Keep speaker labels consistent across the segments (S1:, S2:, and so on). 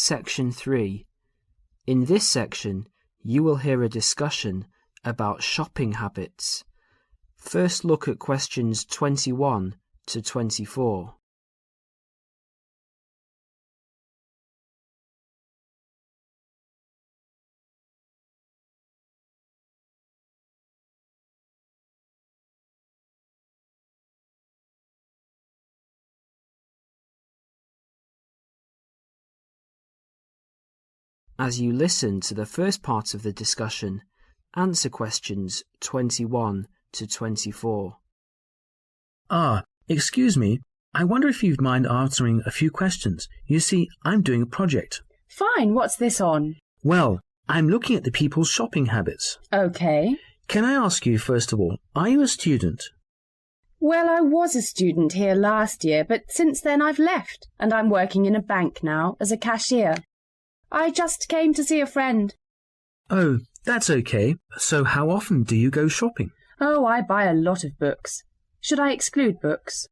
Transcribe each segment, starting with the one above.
S1: Section 3. In this section, you will hear a discussion about shopping habits. First look at questions 21 to 24. As you listen to the first part of the discussion, answer questions 21 to 24.
S2: Excuse me. I wonder if you'd mind answering a few questions. You see, I'm doing a project.
S3: Fine, what's this on?
S2: Well, I'm looking at the people's shopping habits.
S3: Okay.
S2: Can I ask you, first of all, are you a student?
S3: Well, I was a student here last year, but since then I've left, and I'm working in a bank now as a cashier. I just came to see a friend.
S2: Oh, that's okay. So how often do you go shopping?
S3: Oh, I buy a lot of books. Should I exclude books?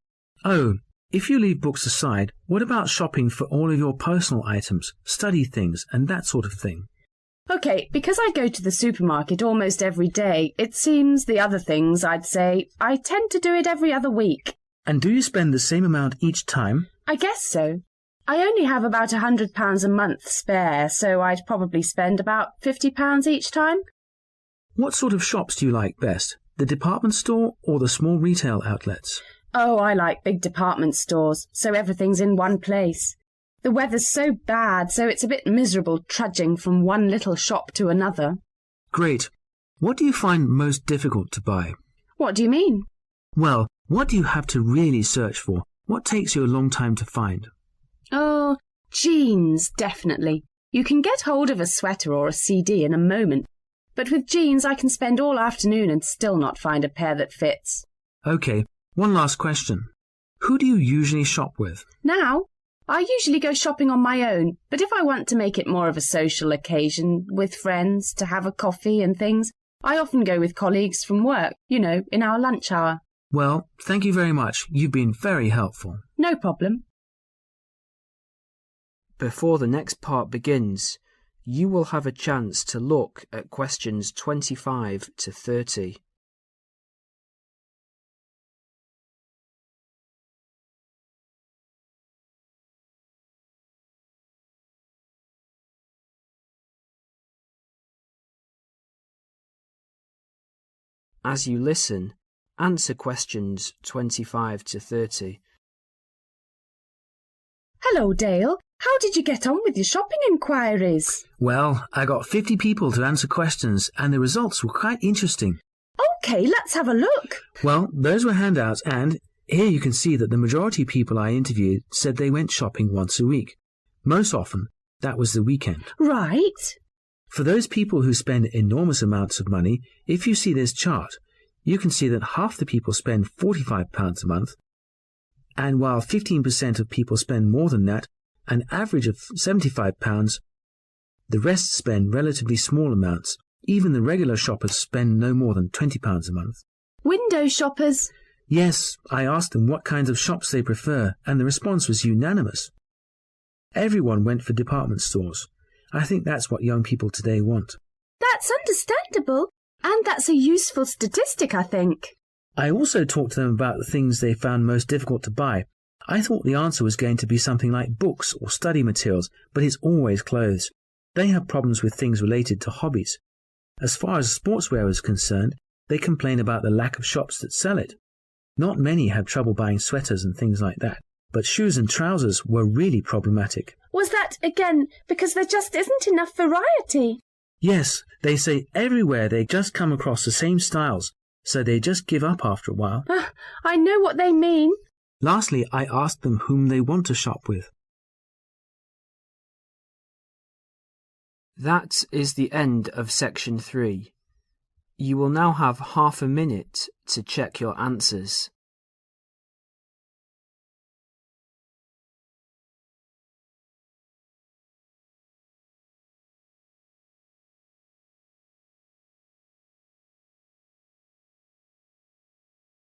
S2: Oh, if you leave books aside, what about shopping for all of your personal items, study things, and that sort of thing?
S3: Okay, because I go to the supermarket almost every day, it seems the other things, I'd say, I tend to do it every other week.
S2: And do you spend the same amount each time?
S3: I guess so. I only have about £100 a month spare, so I'd probably spend about £50 each time.
S2: What sort of shops do you like best? The department store or the small retail outlets?
S3: Oh, I like big department stores, so everything's in one place. The weather's so bad, so it's a bit miserable trudging from one little shop to another.
S2: Great. What do you find most difficult to buy?
S3: What do you mean?
S2: Well, what do you have to really search for? What takes you a long time to find?
S3: Oh, jeans, definitely. You can get hold of a sweater or a CD in a moment, but with jeans I can spend all afternoon and still not find a pair that fits.
S2: Okay, one last question. Who do you usually shop with?
S3: Now, I usually go shopping on my own, but if I want to make it more of a social occasion with friends to have a coffee and things, I often go with colleagues from work, in our lunch hour.
S2: Well, thank you very much. You've been very helpful.
S3: No problem.
S1: Before the next part begins, you will have a chance to look at questions 25 to 30. As you listen, answer questions 25 to 30.
S3: Hello, Dale. How did you get on with your shopping inquiries?
S2: Well, I got 50 people to answer questions, and the results were quite interesting.
S3: OK, let's have a look.
S2: Well, those were handouts, and here you can see that the majority of people I interviewed said they went shopping once a week. Most often, that was the weekend.
S3: Right.
S2: For those people who spend enormous amounts of money, if you see this chart, you can see that half the people spend £45 a month, and while 15% of people spend more than that, an average of £75, the rest spend relatively small amounts. Even the regular shoppers spend no more than £20 a month.
S3: Window shoppers?
S2: Yes, I asked them what kinds of shops they prefer, and the response was unanimous. Everyone went for department stores. I think that's what young people today want.
S3: That's understandable, and that's a useful statistic, I think.
S2: I also talked to them about the things they found most difficult to buy. I thought the answer was going to be something like books or study materials, but it's always clothes. They have problems with things related to hobbies. As far as sportswear is concerned, they complain about the lack of shops that sell it. Not many had trouble buying sweaters and things like that, but shoes and trousers were really problematic.
S3: Was that, again, because there just isn't enough variety?
S2: Yes, they say everywhere they just come across the same styles, so they just give up after a while.
S3: I know what they mean.
S2: Lastly, I asked them whom they want to shop with.
S1: That is the end of section 3. You will now have half a minute to check your answers.